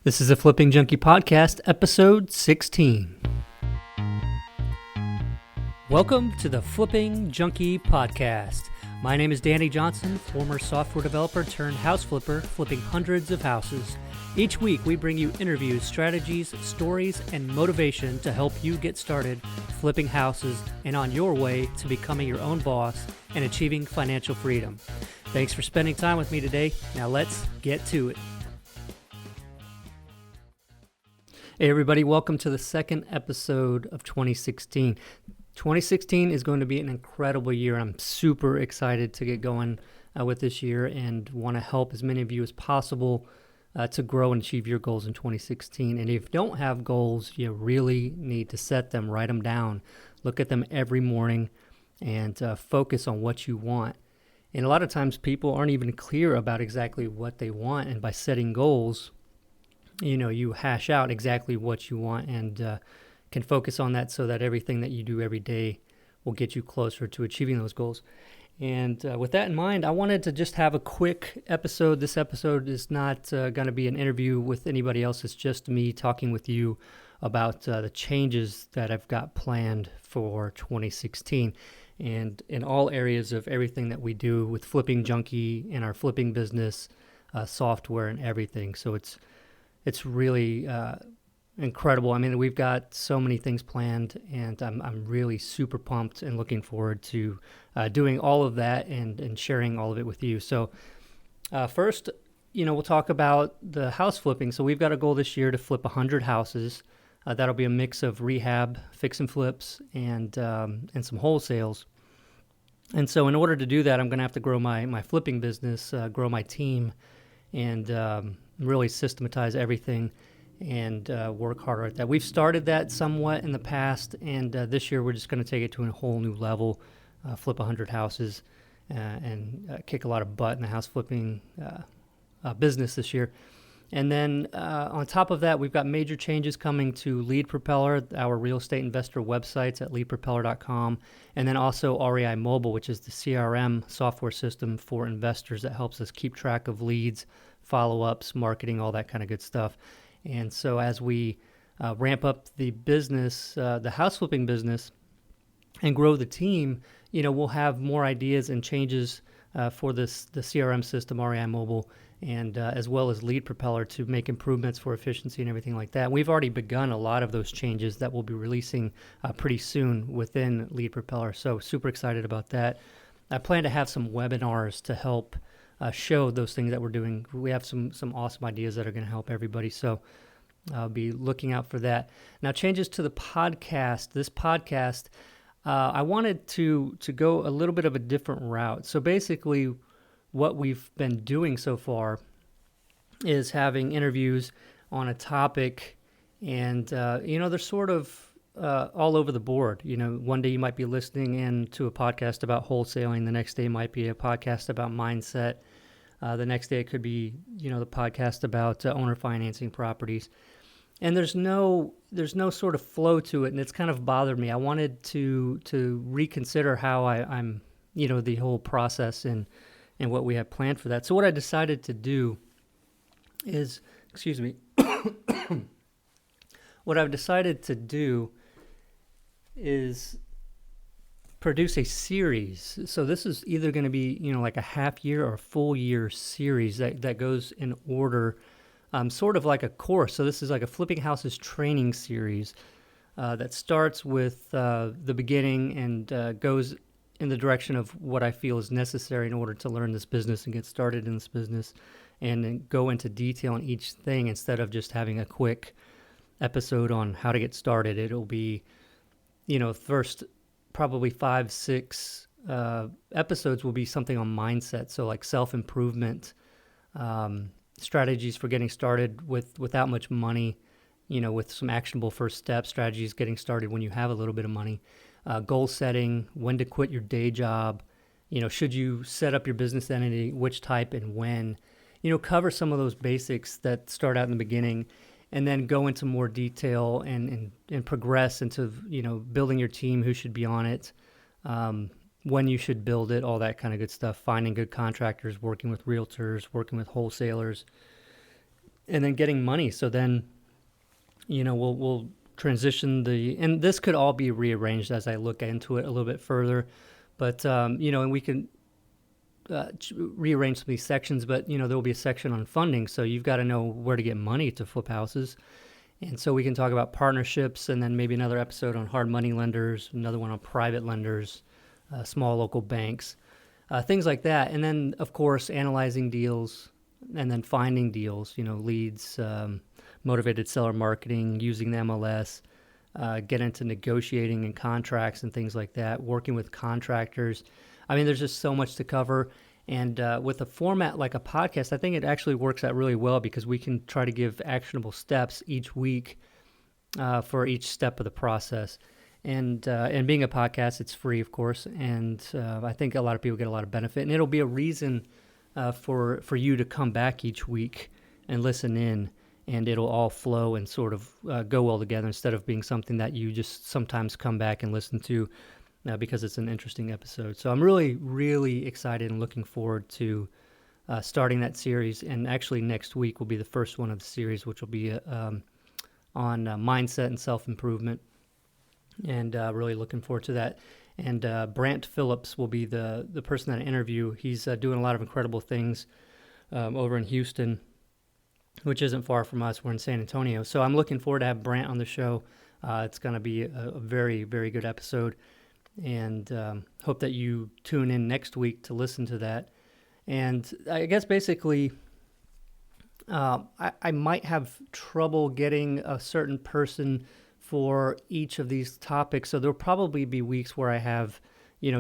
This is a Flipping Junkie podcast, episode 16. Welcome to the Flipping Junkie podcast. My name is Danny Johnson, former software developer turned house flipper, flipping hundreds of houses. Each week, we bring you interviews, strategies, stories, and motivation to help you get started flipping houses and on your way to becoming your own boss and achieving financial freedom. Thanks for spending time with me today. Now let's get to it. Hey everybody, welcome to the second episode of 2016. 2016 is going to be an incredible year. I'm super excited to get going with this year and want to help as many of you as possible to grow and achieve your goals in 2016. And if you don't have goals, you really need to set them, write them down, look at them every morning, and focus on what you want. And a lot of times people aren't even clear about exactly what they want, and by setting goals, you hash out exactly what you want and can focus on that so that everything that you do every day will get you closer to achieving those goals. And with that in mind, I wanted to just have a quick episode. This episode is not going to be an interview with anybody else. It's just me talking with you about the changes that I've got planned for 2016 and in all areas of everything that we do with Flipping Junkie and our flipping business, software and everything. So it's really incredible. I mean, we've got so many things planned, and I'm really super pumped and looking forward to doing all of that and sharing all of it with you. So first, we'll talk about the house flipping. So we've got a goal this year to flip 100 houses. That'll be a mix of rehab, fix and flips, and some wholesales. And so in order to do that, I'm going to have to grow my flipping business, grow my team, and really systematize everything and work harder at that. We've started that somewhat in the past, and this year we're just going to take it to a whole new level, flip 100 houses, and kick a lot of butt in the house flipping business this year. And then on top of that, we've got major changes coming to Lead Propeller, our real estate investor websites at leadpropeller.com, and then also REI Mobile, which is the CRM software system for investors that helps us keep track of leads, follow-ups, marketing, all that kind of good stuff. And so as we ramp up the business, the house flipping business, and grow the team, we'll have more ideas and changes for the CRM system, REI Mobile, and as well as Lead Propeller to make improvements for efficiency and everything like that. We've already begun a lot of those changes that we'll be releasing pretty soon within Lead Propeller. So super excited about that. I plan to have some webinars to help show those things that we're doing. We have some awesome ideas that are going to help everybody. So I'll be looking out for that. Now, changes to the podcast. This podcast, I wanted to go a little bit of a different route. So basically, what we've been doing so far is having interviews on a topic, and they're sort of all over the board. One day you might be listening in to a podcast about wholesaling. The next day might be a podcast about mindset. The next day it could be, the podcast about owner financing properties. And there's no sort of flow to it, and it's kind of bothered me. I wanted to reconsider how I'm, the whole process and what we have planned for that. So what I decided to do is, what I've decided to do is produce a series. So this is either going to be, like a half year or a full year series that goes in order, sort of like a course. So this is like a Flipping Houses training series that starts with the beginning and goes in the direction of what I feel is necessary in order to learn this business and get started in this business, and then go into detail on each thing instead of just having a quick episode on how to get started. It'll be, first probably 5-6 episodes will be something on mindset. So like self-improvement, strategies for getting started without much money, with some actionable first steps, strategies getting started when you have a little bit of money, goal setting, when to quit your day job, should you set up your business entity, which type and when, cover some of those basics that start out in the beginning, and then go into more detail and progress into, building your team, who should be on it, when you should build it, all that kind of good stuff, finding good contractors, working with realtors, working with wholesalers, and then getting money. So then, we'll transition and this could all be rearranged as I look into it a little bit further. But, and we can rearrange some of these sections, but, there will be a section on funding. So you've got to know where to get money to flip houses. And so we can talk about partnerships, and then maybe another episode on hard money lenders, another one on private lenders, small local banks, things like that. And then, of course, analyzing deals and then finding deals, leads, motivated seller marketing, using the MLS, get into negotiating and contracts and things like that, working with contractors. I mean, there's just so much to cover. And with a format like a podcast, I think it actually works out really well because we can try to give actionable steps each week for each step of the process. And being a podcast, it's free, of course. And I think a lot of people get a lot of benefit. And it'll be a reason for you to come back each week and listen in. And it'll all flow and sort of go well together instead of being something that you just sometimes come back and listen to because it's an interesting episode. So I'm really, really excited and looking forward to starting that series. And actually next week will be the first one of the series, which will be on mindset and self-improvement. And really looking forward to that. And Brant Phillips will be the person that I interview. He's doing a lot of incredible things over in Houston, which isn't far from us. We're in San Antonio. So I'm looking forward to have Brant on the show. It's going to be a very, very good episode. And hope that you tune in next week to listen to that. And I guess basically I might have trouble getting a certain person for each of these topics. So there'll probably be weeks where I have,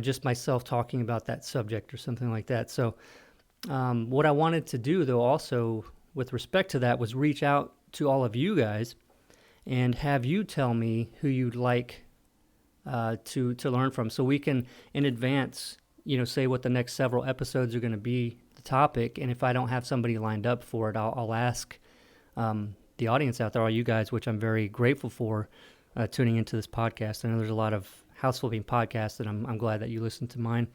just myself talking about that subject or something like that. So what I wanted to do, though, also with respect to that was reach out to all of you guys and have you tell me who you'd like to learn from, so we can in advance, say what the next several episodes are going to be, the topic, and if I don't have somebody lined up for it, I'll ask the audience out there, all you guys, which I'm very grateful for tuning into this podcast. I know there's a lot of house flipping podcasts, and I'm glad that you listen to mine.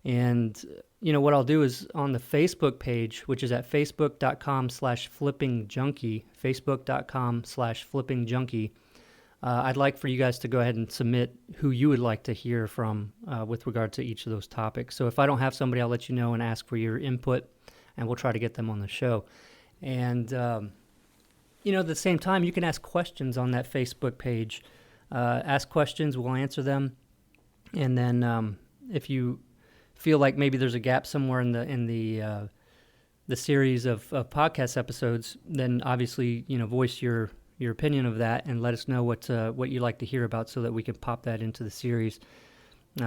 And what I'll do is on the Facebook page, which is at facebook.com/FlippingJunkie, facebook.com/FlippingJunkie. I'd like for you guys to go ahead and submit who you would like to hear from with regard to each of those topics. So if I don't have somebody, I'll let you know and ask for your input, and we'll try to get them on the show. And, at the same time, you can ask questions on that Facebook page. Ask questions, we'll answer them. And then if you feel like maybe there's a gap somewhere in the series of podcast episodes, then obviously, voice your opinion of that and let us know what you'd like to hear about so that we can pop that into the series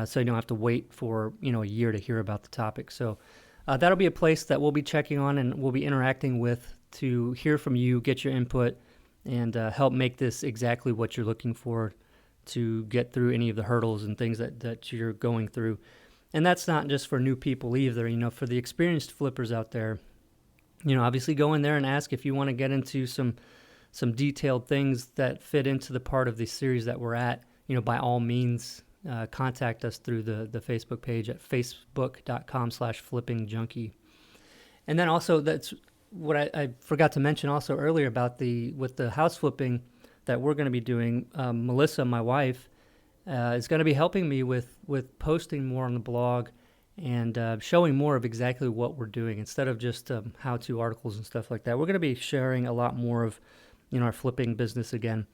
so you don't have to wait for a year to hear about the topic. So that'll be a place that we'll be checking on and we'll be interacting with to hear from you, get your input, and help make this exactly what you're looking for to get through any of the hurdles and things that you're going through. And that's not just for new people either. For the experienced flippers out there, obviously go in there and ask if you want to get into some detailed things that fit into the part of the series that we're at. By all means, contact us through the Facebook page at facebook.com/FlippingJunkie. And then also, that's what I forgot to mention also earlier about with the house flipping that we're going to be doing. Melissa, my wife, is going to be helping me with posting more on the blog and showing more of exactly what we're doing instead of just how-to articles and stuff like that. We're going to be sharing a lot more of our flipping business again.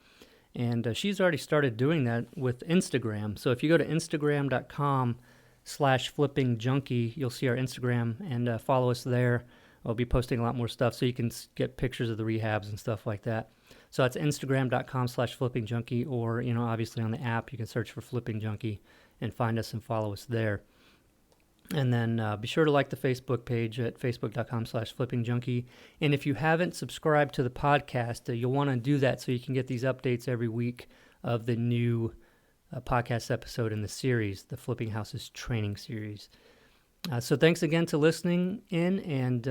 And she's already started doing that with Instagram. So if you go to instagram.com/FlippingJunkie, you'll see our Instagram and follow us there. I'll be posting a lot more stuff so you can get pictures of the rehabs and stuff like that. So that's instagram.com/FlippingJunkie, or, obviously on the app, you can search for Flipping Junkie and find us and follow us there. And then be sure to like the Facebook page at facebook.com/FlippingJunkie. And if you haven't subscribed to the podcast, you'll want to do that so you can get these updates every week of the new podcast episode in the series, the Flipping Houses Training Series. So thanks again to listening in, and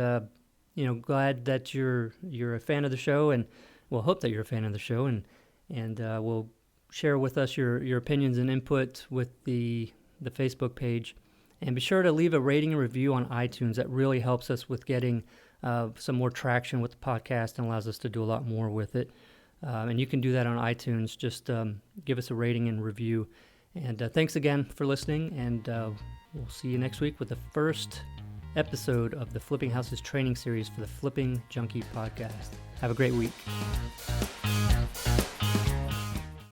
glad that you're a fan of the show, and we'll hope that you're a fan of the show, and we'll share with us your opinions and input with the Facebook page. And be sure to leave a rating and review on iTunes. That really helps us with getting some more traction with the podcast and allows us to do a lot more with it. And you can do that on iTunes. Just give us a rating and review. And thanks again for listening, and we'll see you next week with the first episode of the Flipping Houses training series for the Flipping Junkie podcast. Have a great week.